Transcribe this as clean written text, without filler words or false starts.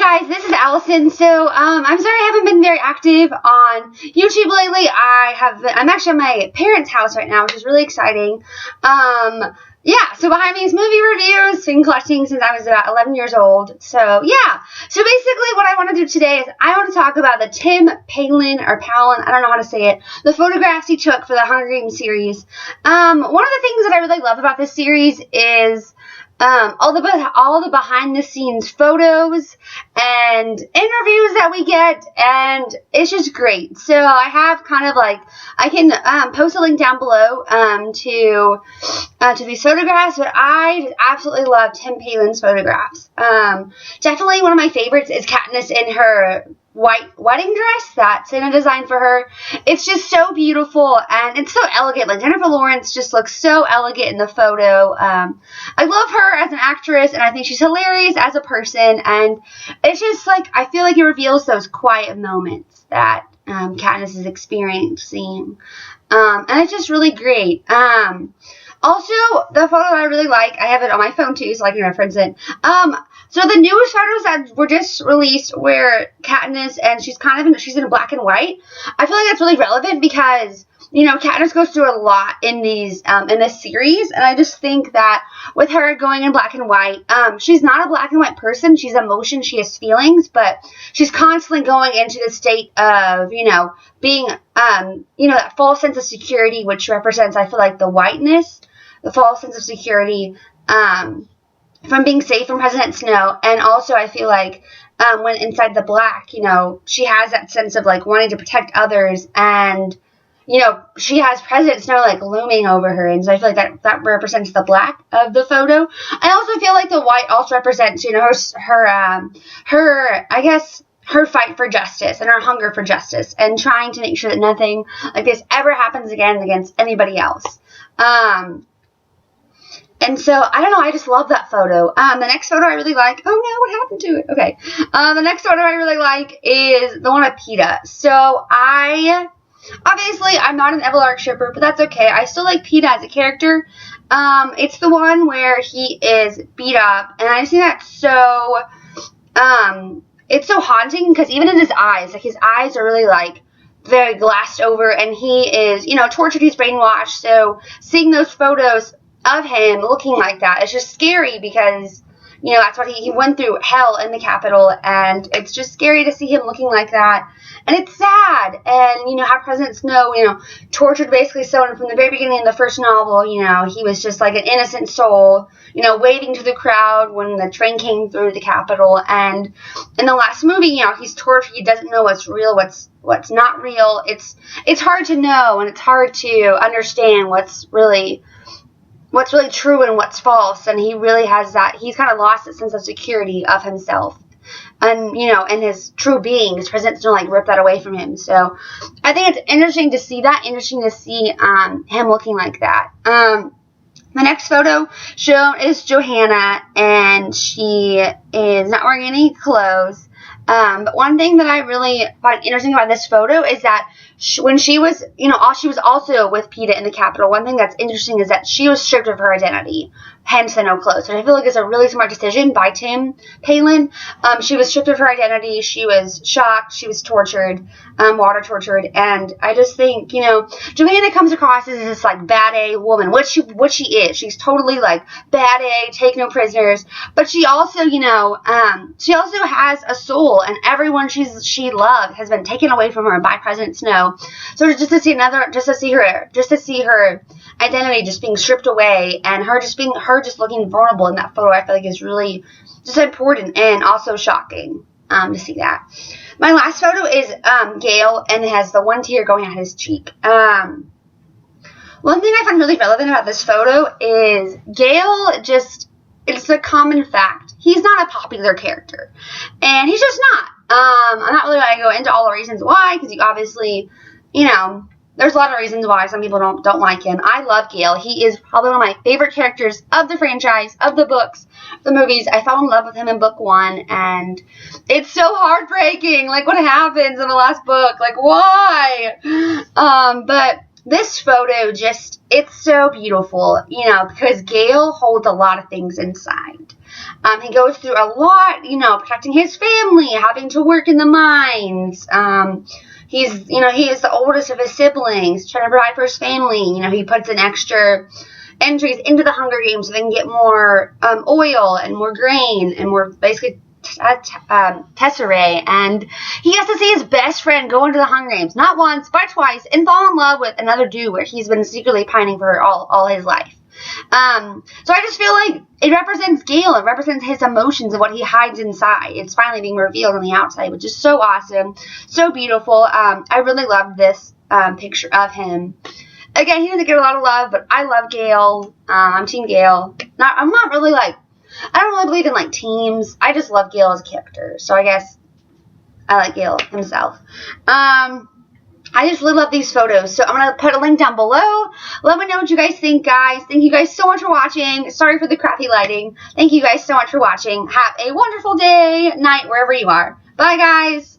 guys, this is Allison. So, I'm sorry I haven't been very active on YouTube lately. I'm actually at my parents' house right now, which is really exciting. Yeah, so behind me is movie reviews. Been collecting since I was about 11 years old. So, yeah. So, basically, what I want to do today is I want to talk about the Tim Palin, I don't know how to say it, the photographs he took for the Hunger Games series. One of the things that I really love about this series is all the behind the scenes photos and interviews that we get, and it's just great. So I have I can post a link down below to these photographs, but I just absolutely love Tim Palin's photographs. Definitely one of my favorites is Katniss in her white wedding dress that Santa designed for her. It's just so beautiful and it's so elegant. Like, Jennifer Lawrence just looks so elegant in the photo. I love her as an actress, and I think she's hilarious as a person, and it's just like, I feel like it reveals those quiet moments that Katniss is experiencing, and it's just really great. Also, the photo I really like, I have it on my phone too, so I can reference it. So the newest photos that were just released where Katniss, and she's in black and white. I feel like that's really relevant because, you know, Katniss goes through a lot in this series, and I just think that with her going in black and white, she's not a black and white person. She's emotion, she has feelings, but she's constantly going into the state of, you know, being, that false sense of security, which represents, I feel like, the whiteness, the false sense of security, from being safe from President Snow. And also I feel like when inside the black, you know, she has that sense of like wanting to protect others, and, you know, she has President Snow like looming over her, and so I feel like that represents the black of the photo. I also feel like the white also represents, you know, her fight for justice and her hunger for justice, and trying to make sure that nothing like this ever happens again against anybody else. And so, I don't know, I just love that photo. The next photo I really like, oh no, what happened to it? Okay. The next photo I really like is the one of Peeta. So, obviously, I'm not an Evelark shipper, but that's okay. I still like Peeta as a character. It's the one where he is beat up, and I just think that's so, it's so haunting, because even in his eyes, like, his eyes are really, like, very glassed over, and he is, you know, tortured, he's brainwashed. So, seeing those photos of him looking like that, it's just scary, because, you know, that's what he went through hell in the Capitol, and it's just scary to see him looking like that, and it's sad. And, you know, how President Snow, you know, tortured basically someone from the very beginning of the first novel. You know, he was just like an innocent soul, you know, waving to the crowd when the train came through the Capitol, and in the last movie, you know, he's tortured, he doesn't know what's real, what's not real. It's hard to know, and it's hard to understand what's really true and what's false, and he really has that, he's kind of lost that sense of security of himself, and, you know, and his true being, his President Snow, like, rip that away from him. So, I think it's interesting to see him looking like that. The next photo shown is Johanna, and she is not wearing any clothes. But one thing that I really find interesting about this photo is that when she was, you know, she was also with Peeta in the Capitol. One thing that's interesting is that she was stripped of her identity, hence the no clothes. And I feel like it's a really smart decision by Tim Palin. She was stripped of her identity. She was shocked. She was tortured, water tortured. And I just think, you know, Johanna comes across as this, like, bad A woman, what she is. She's totally, like, bad A, take no prisoners. But she also, you know, she also has a soul, and everyone she loved has been taken away from her by President Snow. So just to see her identity just being stripped away, and her just looking vulnerable in that photo, I feel like is really just important and also shocking to see that. My last photo is Gale, and it has the one tear going down his cheek. One thing I find really relevant about this photo is Gale it's a common fact. He's not a popular character, and he's just not. I'm not really going to go into all the reasons why, because you obviously, you know, there's a lot of reasons why some people don't like him. I love Gale. He is probably one of my favorite characters of the franchise, of the books, the movies. I fell in love with him in book 1, and it's so heartbreaking, like, what happens in the last book. Like, why? But this photo it's so beautiful, you know, because Gale holds a lot of things inside. He goes through a lot, you know, protecting his family, having to work in the mines. He's, you know, he is the oldest of his siblings, trying to provide for his family. You know, he puts in extra entries into the Hunger Games so they can get more oil and more grain and more, basically, tesserae. And he has to see his best friend go into the Hunger Games, not once, but twice, and fall in love with another dude where he's been secretly pining for all his life. So I just feel like it represents Gale. It represents his emotions and what he hides inside. It's finally being revealed on the outside, which is so awesome, so beautiful. I really love this picture of him. Again, he doesn't get a lot of love, but I love Gale. I'm Team Gale. I don't really believe in, like, teams. I just love Gale as a character. So I guess I like Gale himself. I just really love these photos. So I'm going to put a link down below. Let me know what you guys think, guys. Thank you guys so much for watching. Sorry for the crappy lighting. Thank you guys so much for watching. Have a wonderful day, night, wherever you are. Bye, guys.